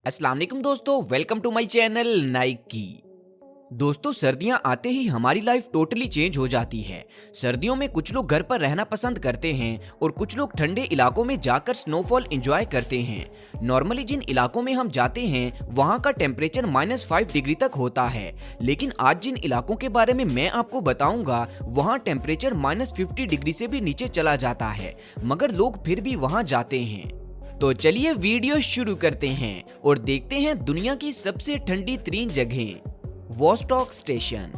अस्सलाम वालेकुम दोस्तों, वेलकम टू माय चैनल नाइकी। दोस्तों, सर्दियां आते ही हमारी लाइफ टोटली चेंज हो जाती है। सर्दियों में कुछ लोग घर पर रहना पसंद करते हैं और कुछ लोग ठंडे इलाकों में जाकर स्नोफॉल एंजॉय करते हैं। नॉर्मली जिन इलाकों में हम जाते हैं वहां का टेम्परेचर -5 डिग्री तक होता है, लेकिन आज जिन इलाकों के बारे में मैं आपको बताऊंगा वहां टेम्परेचर -50 डिग्री से भी नीचे चला जाता है, मगर लोग फिर भी वहां जाते हैं। तो चलिए वीडियो शुरू करते हैं और देखते हैं दुनिया की सबसे ठंडी 3 जगहें। Vostok station.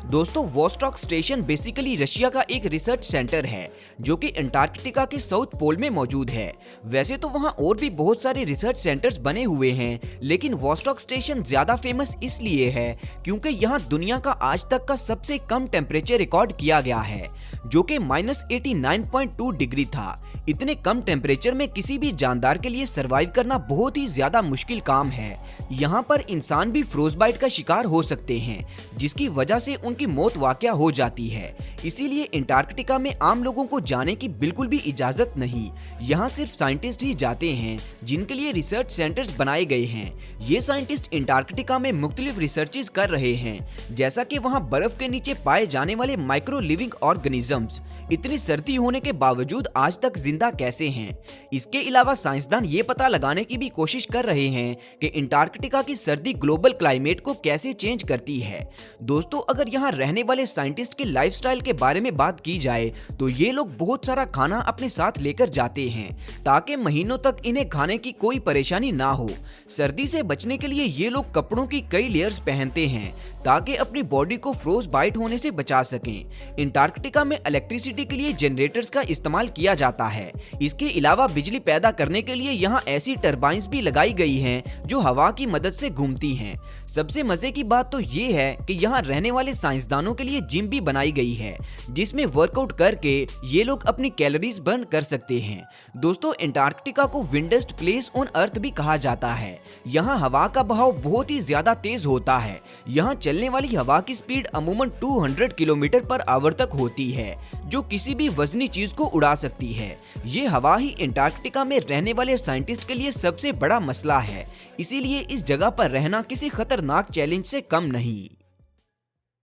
दोस्तों, वोस्टॉक स्टेशन बेसिकली रशिया का एक रिसर्च सेंटर है जो कि अंटार्कटिका के साउथ पोल में मौजूद है। वैसे तो वहां और भी बहुत सारे रिसर्च सेंटर्स बने हुए हैं, लेकिन वोस्टॉक स्टेशन ज्यादा फेमस इसलिए है क्योंकि यहां दुनिया का आज तक का सबसे कम टेम्परेचर रिकॉर्ड किया गया है, जो कि -89.2 डिग्री था। इतने कम टेम्परेचर में किसी भी जानदार के लिए सरवाइव करना बहुत ही ज्यादा मुश्किल काम है। यहाँ पर इंसान भी फ्रोस्टबाइट का शिकार हो सकते हैं, जिसकी वजह से उनकी मौत वाकया हो जाती है। इसीलिए अंटार्कटिका में आम लोगों को जाने की बिल्कुल भी इजाजत नहीं। यहाँ सिर्फ साइंटिस्ट ही जाते हैं जिनके लिए रिसर्च सेंटर्स बनाए गए हैं। ये साइंटिस्ट अंटार्कटिका में मुख्तलिफ रिसर्चेस कर रहे हैं, जैसा कि वहाँ बर्फ के नीचे पाए जाने वाले माइक्रो लिविंग ऑर्गेनिजम्स इतनी सर्दी होने के बावजूद आज तक जिंदा कैसे हैं। इसके अलावा साइंसदान ये पता लगाने की भी कोशिश कर रहे हैं कि अंटार्कटिका की सर्दी ग्लोबल क्लाइमेट को कैसे चेंज करती है। दोस्तों, अगर यहाँ रहने वाले साइंटिस्ट के लाइफस्टाइल के बारे में बात की जाए तो ये लोग बहुत सारा खाना अपने साथ लेकर जाते हैं ताकि महीनों तक इन्हें खाने की कोई परेशानी ना हो। सर्दी से बचने के लिए ये लोग कपड़ों की कई लेयर्स पहनते हैं ताकि अपनी बॉडी को फ्रोज बाइट होने से बचा सकें। अंटार्कटिका में इलेक्ट्रिसिटी के लिए जनरेटर्स का इस्तेमाल किया जाता है। इसके अलावा बिजली पैदा करने के लिए यहाँ ऐसी टरबाइंस भी लगाई गई हैं जो हवा की मदद से घूमती हैं। सबसे मजे की बात तो ये है कि यहाँ रहने वाले साइंसदानों के लिए जिम भी बनाई गई है, जिसमें वर्कआउट करके ये लोग अपनी कैलोरीज बर्न कर सकते हैं। दोस्तों, अंटार्कटिका को विंडेस्ट प्लेस ऑन अर्थ भी कहा जाता है। यहाँ हवा का बहाव बहुत ही ज्यादा तेज होता है। यहाँ चलने वाली हवा की स्पीड अमूमन 200 किलोमीटर पर आवर तक होती है, जो किसी भी वजनी चीज को उड़ा सकती है। ये हवा ही अंटार्कटिका में रहने वाले साइंटिस्ट के लिए सबसे बड़ा मसला है, इसीलिए इस जगह पर रहना किसी खतरनाक चैलेंज से कम नहीं।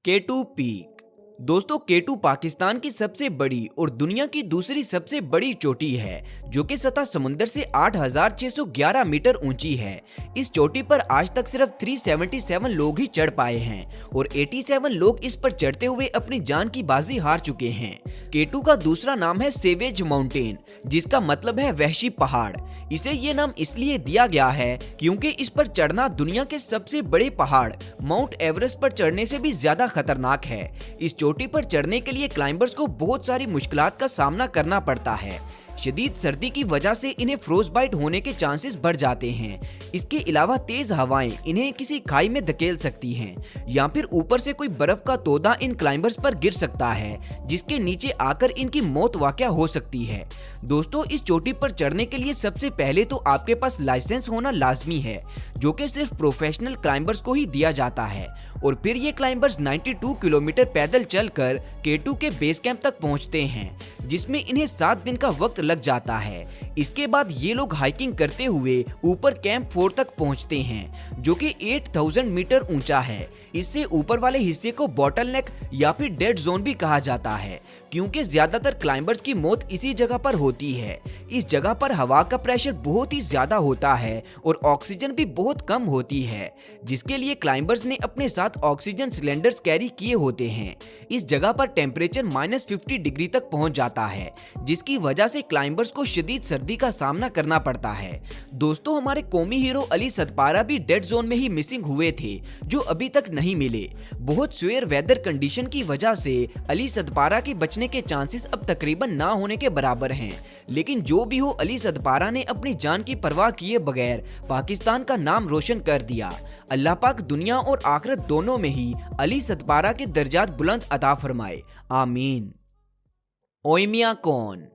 K2 peak. दोस्तों, K2 पाकिस्तान की सबसे बड़ी और दुनिया की दूसरी सबसे बड़ी चोटी है, जो कि सतह समुद्र से 8,611 मीटर ऊंची है। इस चोटी पर आज तक सिर्फ 377 लोग ही चढ़ पाए हैं और 87 लोग इस पर चढ़ते हुए अपनी जान की बाजी हार चुके हैं। K2 का दूसरा नाम है सेवेज माउंटेन, जिसका मतलब है वहशी पहाड़। इसे ये नाम इसलिए दिया गया है क्योंकि इस पर चढ़ना दुनिया के सबसे बड़े पहाड़ माउंट एवरेस्ट पर चढ़ने से भी ज्यादा खतरनाक है। इस चोटी पर चढ़ने के लिए क्लाइंबर्स को बहुत सारी मुश्किलात का सामना करना पड़ता है। शदीद सर्दी की वजह से इन्हें फ्रोस्टबाइट होने के चांसेस बढ़ जाते हैं। इसके अलावा तेज हवाएं इन्हें किसी खाई में धकेल सकती हैं या फिर ऊपर से कोई बर्फ का तोदा इन क्लाइंबर्स पर गिर सकता है, जिसके नीचे आकर इनकी मौत वाकया हो सकती है। दोस्तों, इस चोटी पर चढ़ने के लिए सबसे पहले तो आपके पास लाइसेंस होना लाजमी है, जो कि सिर्फ प्रोफेशनल क्लाइंबर्स को ही दिया जाता है। और फिर ये क्लाइंबर्स 92 किलोमीटर पैदल चलकर K2 के बेस कैंप तक पहुंचते हैं, जिसमें इन्हें 7 दिन का वक्त लग जाता है। इसके बाद ये लोग हाइकिंग करते हुए ऊपर कैंप 4 तक पहुंचते हैं, जो कि 8000 मीटर ऊंचा है। इससे ऊपर वाले हिस्से को बॉटलनेक या फिर डेड जोन भी कहा जाता है, क्योंकि ज्यादातर क्लाइंबर्स की मौत इसी जगह पर होती है। इस जगह पर हवा का प्रेशर बहुत ही ज्यादा होता है और ऑक्सीजन भी बहुत कम होती है, जिसके लिए क्लाइंबर्स ने अपने साथ ऑक्सीजन सिलेंडर्स कैरी किए होते हैं। इस जगह पर टेम्परेचर -50 डिग्री तक पहुंच जाता है, जिसकी वजह से क्लाइंबर्स को शदीद सर्दी का सामना करना पड़ता है। दोस्तों, हमारे कौमी हीरो अली सदपारा भी डेड जोन में ही मिसिंग हुए थे, जो अभी तक नहीं मिले। बहुत सुअर वेदर कंडीशन की वजह से अली सदपारा के बचने के चांसेस अब तकरीबन ना होने के बराबर हैं। लेकिन जो भी हो, अली सदपारा ने अपनी जान की परवाह किए बगैर पाकिस्तान का नाम रोशन कर दिया। अल्लाह पाक दुनिया और आखिरत दोनों में ही अली सदपारा के दर्जात बुलंद अता फरमाए, आमीन। ओयमिया कौन?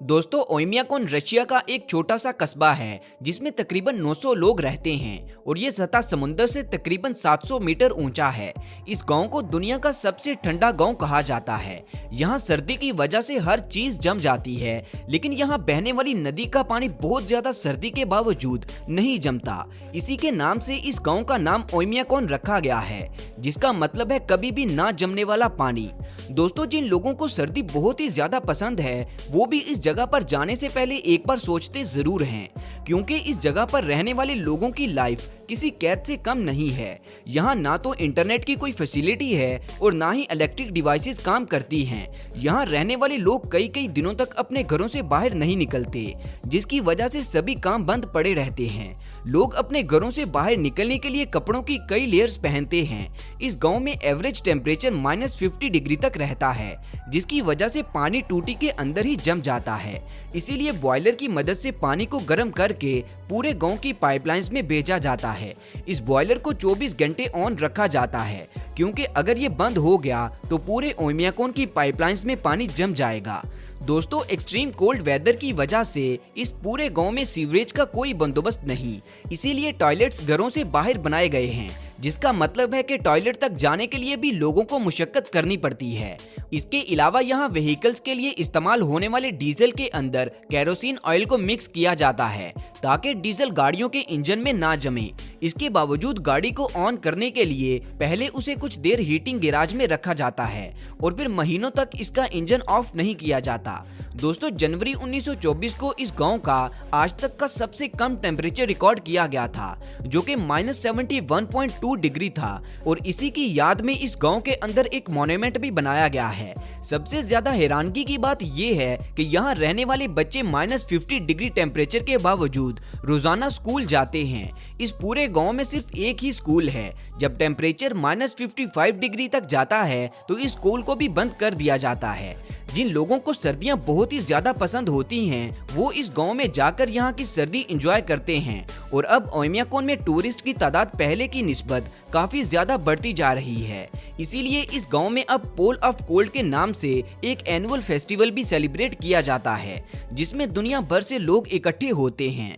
दोस्तों ओयम्याकोन रशिया का एक छोटा सा कस्बा है जिसमें तकरीबन 900 लोग रहते हैं और ये सतह समुद्र से तकरीबन 700 मीटर ऊंचा है। इस गांव को दुनिया का सबसे ठंडा गांव कहा जाता है। यहाँ सर्दी की वजह से हर चीज जम जाती है, लेकिन यहाँ बहने वाली नदी का पानी बहुत ज्यादा सर्दी के बावजूद नहीं जमता। इसी के नाम से इस गाँव का नाम ओयम्याकोन रखा गया है, जिसका मतलब है कभी भी ना जमने वाला पानी। दोस्तों जिन लोगों को सर्दी बहुत ही ज्यादा पसंद है वो भी इस जगह पर जाने से पहले एक बार सोचते जरूर हैं, क्योंकि इस जगह पर रहने वाले लोगों की लाइफ किसी कैद से कम नहीं है। यहाँ ना तो इंटरनेट की कोई फैसिलिटी है और ना ही इलेक्ट्रिक डिवाइसेस काम करती हैं। यहाँ रहने वाले लोग कई कई दिनों तक अपने घरों से बाहर नहीं निकलते, जिसकी वजह से सभी काम बंद पड़े रहते हैं। लोग अपने घरों से बाहर निकलने के लिए कपड़ों की कई लेयर्स पहनते हैं। इस गांव में एवरेज टेम्परेचर -50 डिग्री तक रहता है, जिसकी वजह से पानी टूटी के अंदर ही जम जाता है। इसीलिए बॉयलर की मदद से पानी को गर्म करके पूरे गांव की पाइपलाइंस में भेजा जाता है। इस बॉयलर को 24 घंटे ऑन रखा जाता है, क्योंकि अगर ये बंद हो गया तो पूरे ओयम्याकोन की पाइपलाइंस में पानी जम जाएगा। दोस्तों एक्सट्रीम कोल्ड वेदर की वजह से इस पूरे गांव में सीवरेज का कोई बंदोबस्त नहीं, इसीलिए टॉयलेट्स घरों से बाहर बनाए गए हैं, जिसका मतलब है कि टॉयलेट तक जाने के लिए भी लोगों को मुशक्कत करनी पड़ती है। इसके अलावा यहाँ व्हीकल्स के लिए इस्तेमाल होने वाले डीजल के अंदर केरोसिन ऑयल को मिक्स किया जाता है ताकि डीजल गाड़ियों के इंजन में ना जमे। इसके बावजूद गाड़ी को ऑन करने के लिए पहले उसे कुछ देर हीटिंग गैराज में रखा जाता है और फिर महीनों तक इसका इंजन ऑफ नहीं किया जाता। दोस्तों जनवरी 1924 को इस गांव का आज तक का सबसे कम टेम्परेचर रिकॉर्ड किया गया था, जो कि -71.2 डिग्री था और इसी की याद में इस गांव के अंदर एक मॉन्यूमेंट भी बनाया गया है। सबसे ज्यादा हैरानगी की बात यह है कि यहाँ रहने वाले बच्चे -50 डिग्री टेम्परेचर के बावजूद रोजाना स्कूल जाते हैं। इस पूरे गांव में सिर्फ एक ही स्कूल है। जब टेम्परेचर -55 डिग्री तक जाता है तो इस स्कूल को भी बंद कर दिया जाता है। जिन लोगों को सर्दियां बहुत ही ज्यादा पसंद होती हैं वो इस गांव में जाकर यहाँ की सर्दी एंजॉय करते हैं और अब ओयम्याकोन में टूरिस्ट की तादाद पहले की निस्बत काफी ज्यादा बढ़ती जा रही है। इसीलिए इस गांव में अब पोल ऑफ कोल्ड के नाम से एक एनुअल फेस्टिवल भी सेलिब्रेट किया जाता है, जिसमें दुनिया भर से लोग इकट्ठे होते हैं।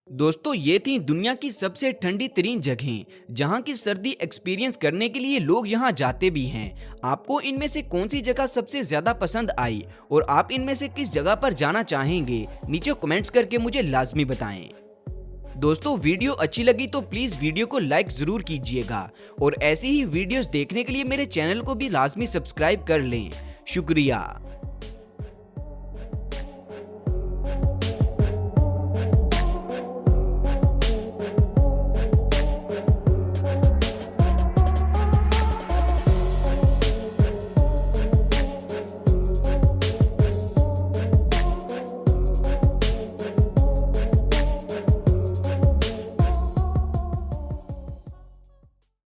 दोस्तों ये थी दुनिया की सबसे ठंडी तरीन जगहें जहां की सर्दी एक्सपीरियंस करने के लिए लोग यहां जाते भी हैं। आपको इनमें से कौन सी जगह सबसे ज्यादा पसंद आई और आप इनमें से किस जगह पर जाना चाहेंगे, नीचे कमेंट्स करके मुझे लाजमी बताएं। दोस्तों वीडियो अच्छी लगी तो प्लीज वीडियो को लाइक जरूर कीजिएगा और ऐसी ही वीडियोस देखने के लिए मेरे चैनल को भी लाजमी सब्सक्राइब कर लें। शुक्रिया।